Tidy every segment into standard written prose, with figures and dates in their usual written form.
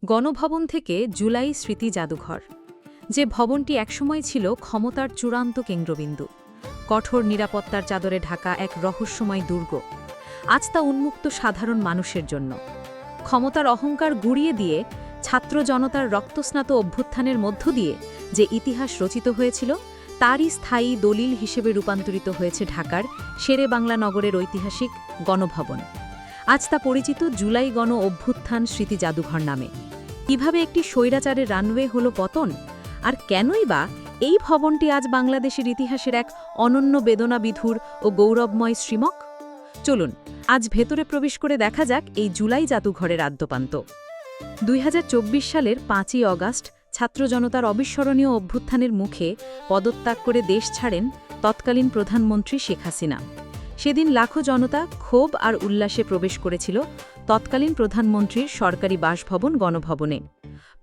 গণভবন থেকে জুলাই স্মৃতি জাদুঘর, যে ভবনটি একসময় ছিল ক্ষমতার চূড়ান্ত কেন্দ্রবিন্দু, কঠোর নিরাপত্তার চাদরে ঢাকা এক রহস্যময় দুর্গ, আজ তা উন্মুক্ত সাধারণ মানুষের জন্য। ক্ষমতার অহংকার গুড়িয়ে দিয়ে ছাত্র জনতার রক্তস্নাত অভ্যুত্থানের মধ্য দিয়ে যে ইতিহাস রচিত হয়েছিল, তারই স্থায়ী দলিল হিসেবে রূপান্তরিত হয়েছে ঢাকার শেরে বাংলা নগরের ঐতিহাসিক গণভবন। আজ তা পরিচিত জুলাই গণ অভ্যুত্থান স্মৃতি জাদুঘর নামে। কিভাবে একটি স্বৈরাচারের রানওয়ে হলো পতন, আর কেনই বা এই ভবনটি আজ বাংলাদেশের ইতিহাসের এক অনন্য বেদনাবিধুর ও গৌরবময় শ্রীমক? চলুন আজ ভেতরে প্রবেশ করে দেখা যাক এই জুলাই জাদুঘরের আদ্যপান্ত। ২০২৪ সালের ৫ই অগাস্ট ছাত্র জনতার অবিস্মরণীয় অভ্যুত্থানের মুখে পদত্যাগ করে দেশ ছাড়েন তৎকালীন প্রধানমন্ত্রী শেখ হাসিনা। সেদিন লাখো জনতা ক্ষোভ আর উল্লাসে প্রবেশ করেছিল তৎকালীন প্রধানমন্ত্রীর সরকারি বাসভবন গণভবনে।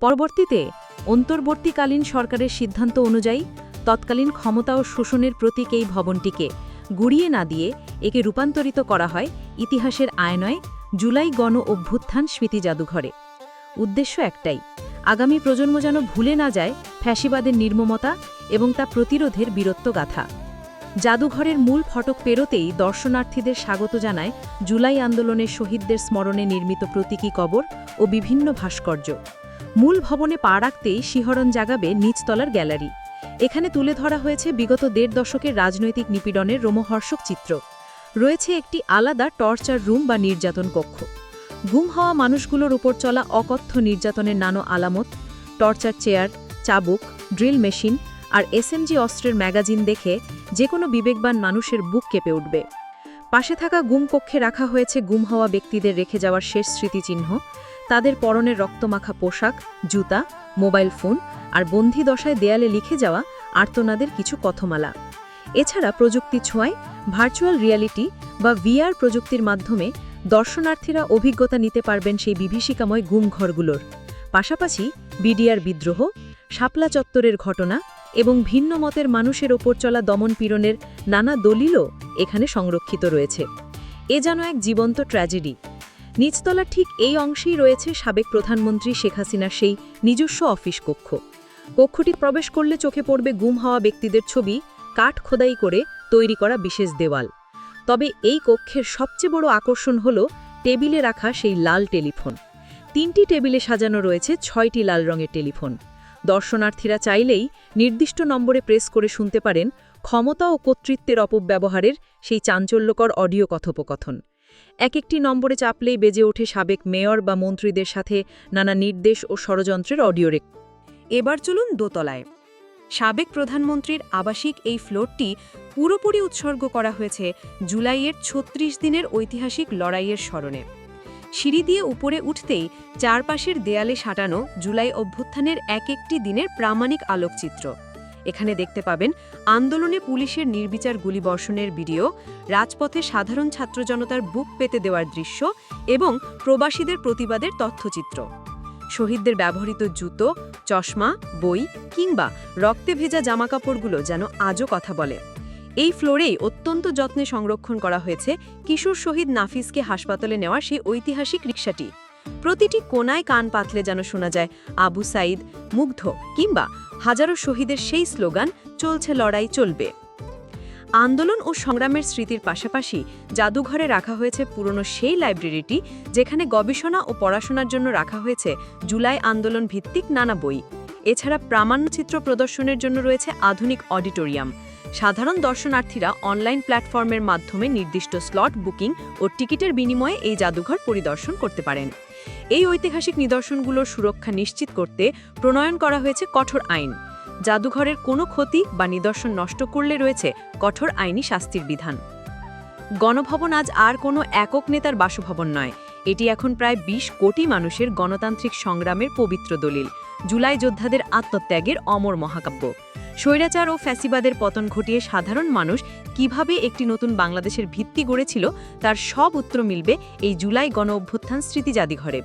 পরবর্তীতে অন্তর্বর্তীকালীন সরকারের সিদ্ধান্ত অনুযায়ী তৎকালীন ক্ষমতা ও শোষণের প্রতীক এই ভবনটিকে গুড়িয়ে না দিয়ে একে রূপান্তরিত করা হয় ইতিহাসের আয়নায় জুলাই গণ অভ্যুত্থান স্মৃতি জাদুঘরে। উদ্দেশ্য একটাই, আগামী প্রজন্ম যেন ভুলে না যায় ফ্যাসিবাদের নির্মমতা এবং তা প্রতিরোধের বীরত্বগাথা। জাদুঘরের মূল ফটক পেরোতেই দর্শনার্থীদের স্বাগত জানায় জুলাই আন্দোলনের শহীদদের স্মরণে নির্মিত প্রতীকী কবর ও বিভিন্ন ভাস্কর্য। মূল ভবনে পা রাখতেই শিহরণ জাগাবে নিচতলার গ্যালারি। এখানে তুলে ধরা হয়েছে বিগত ১.৫ দশকের রাজনৈতিক নিপীড়নের রোমহর্ষক চিত্র। রয়েছে একটি আলাদা টর্চার রুম বা নির্যাতন কক্ষ। গুম হওয়া মানুষগুলোর উপর চলা অকথ্য নির্যাতনের নানো আলামত, টর্চার চেয়ার, চাবুক, ড্রিল মেশিন আর এসএমজি অস্ত্রের ম্যাগাজিন দেখে যে কোনো বিবেকবান মানুষের বুক কেঁপে উঠবে। পাশে থাকা গুম কক্ষে রাখা হয়েছে গুম হওয়া ব্যক্তিদের রেখে যাওয়ার শেষ স্মৃতিচিহ্ন, তাদের পরনের রক্তমাখা পোশাক, জুতা, মোবাইল ফোন আর বন্দী দশায় দেয়ালে লিখে যাওয়া আর্তনাদের কিছু কথমালা। এছাড়া প্রযুক্তি ছোঁয়ায় ভার্চুয়াল রিয়ালিটি বা ভিআর প্রযুক্তির মাধ্যমে দর্শনার্থীরা অভিজ্ঞতা নিতে পারবেন সেই বিভীষিকাময় গুম ঘরগুলোর। পাশাপাশি বিডিআর বিদ্রোহ, শাপলা চত্বরের ঘটনা এবং ভিন্ন মতের মানুষের ওপর চলা দমনপীড়নের নানা দলিলও এখানে সংরক্ষিত রয়েছে। এ যেন এক জীবন্ত ট্র্যাজেডি। নিচতলা ঠিক এই অংশেই রয়েছে সাবেক প্রধানমন্ত্রী শেখ হাসিনার সেই নিজস্ব অফিস কক্ষ। কক্ষটি প্রবেশ করলে চোখে পড়বে গুম হওয়া ব্যক্তিদের ছবি কাঠ খোদাই করে তৈরি করা বিশেষ দেওয়াল। তবে এই কক্ষের সবচেয়ে বড় আকর্ষণ হল টেবিলে রাখা সেই লাল টেলিফোন। ৩টি টেবিলে সাজানো রয়েছে ৬টি লাল রঙের টেলিফোন। দর্শনার্থীরা চাইলেই নির্দিষ্ট নম্বরে প্রেস করে শুনতে পারেন ক্ষমতা ও কর্তৃত্বের অপব্যবহারের সেই চাঞ্চল্যকর অডিও কথোপকথন। একটি নম্বরে চাপলেই বেজে ওঠে সাবেক মেয়র বা মন্ত্রীদের সাথে নানা নির্দেশ ও ষড়যন্ত্রের অডিও রেক। এবার চলুন দোতলায়। সাবেক প্রধানমন্ত্রীর আবাসিক এই ফ্লোরটি পুরোপুরি উৎসর্গ করা হয়েছে জুলাইয়ের ৩৬ দিনের ঐতিহাসিক লড়াইয়ের স্মরণে। সিঁড়ি দিয়ে উপরে উঠতেই চারপাশের দেয়ালে সাঁটানো জুলাই অভ্যুত্থানের একটি দিনের প্রামাণিক আলোকচিত্র। এখানে দেখতে পাবেন আন্দোলনে পুলিশের নির্বিচার গুলিবর্ষণের ভিডিও, রাজপথে সাধারণ ছাত্র জনতার বুক পেতে দেওয়ার দৃশ্য এবং প্রবাসীদের প্রতিবাদের তথ্যচিত্র। শহীদদের ব্যবহৃত জুতো, চশমা, বই কিংবা রক্তে ভেজা জামাকাপড়গুলো যেন আজও কথা বলে। এই ফ্লোরেই অত্যন্ত যত্নে সংরক্ষণ করা হয়েছে কিশোর শহীদ নাফিসকে হাসপাতালে নেওয়ার সেই ঐতিহাসিক রিকশাটি। প্রতিটি কোনায় কান পাতলে যেন শোনা যায় আবু সাইদ, মুগ্ধ কিংবা হাজারো শহীদের সেই স্লোগান, চলছে লড়াই চলবে। আন্দোলন ও সংগ্রামের স্মৃতির পাশাপাশি জাদুঘরে রাখা হয়েছে পুরনো সেই লাইব্রেরিটি, যেখানে গবেষণা ও পড়াশোনার জন্য রাখা হয়েছে জুলাই আন্দোলন ভিত্তিক নানা বই। এছাড়া প্রামাণ্যচিত্র প্রদর্শনের জন্য রয়েছে আধুনিক অডিটোরিয়াম। সাধারণ দর্শনার্থীরা অনলাইন প্ল্যাটফর্মের মাধ্যমে নির্দিষ্ট স্লট বুকিং ও টিকিটের বিনিময়ে এই জাদুঘর পরিদর্শন করতে পারেন। এই ঐতিহাসিক নিদর্শনগুলোর সুরক্ষা নিশ্চিত করতে প্রণয়ন করা হয়েছে কঠোর আইন। জাদুঘরের কোনো ক্ষতি বা নিদর্শন নষ্ট করলে রয়েছে কঠোর আইনি শাস্তির বিধান। গণভবন আজ আর কোনো একক নেতার বাসভবন নয়, এটি এখন প্রায় ২০ কোটি মানুষের গণতান্ত্রিক সংগ্রামের পবিত্র দলিল, জুলাই যোদ্ধাদের আত্মত্যাগের অমর মহাকাব্য। স্বৈরাচার ও ফ্যাসিবাদের পতন ঘটিয়ে সাধারণ মানুষ কিভাবে একটি নতুন বাংলাদেশের ভিত্তি গড়েছিল, তার সব উত্তর মিলবে এই জুলাই গণ অভ্যুত্থান স্মৃতি জাদুঘরে।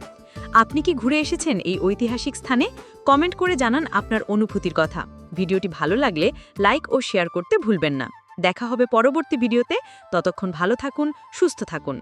আপনি কি ঘুরে এসেছেন এই ঐতিহাসিক স্থানে? কমেন্ট করে জানান আপনার অনুভূতির কথা। ভিডিওটি ভালো লাগলে লাইক ও শেয়ার করতে ভুলবেন না। দেখা হবে পরবর্তী ভিডিওতে। ততক্ষণ ভালো থাকুন, সুস্থ থাকুন।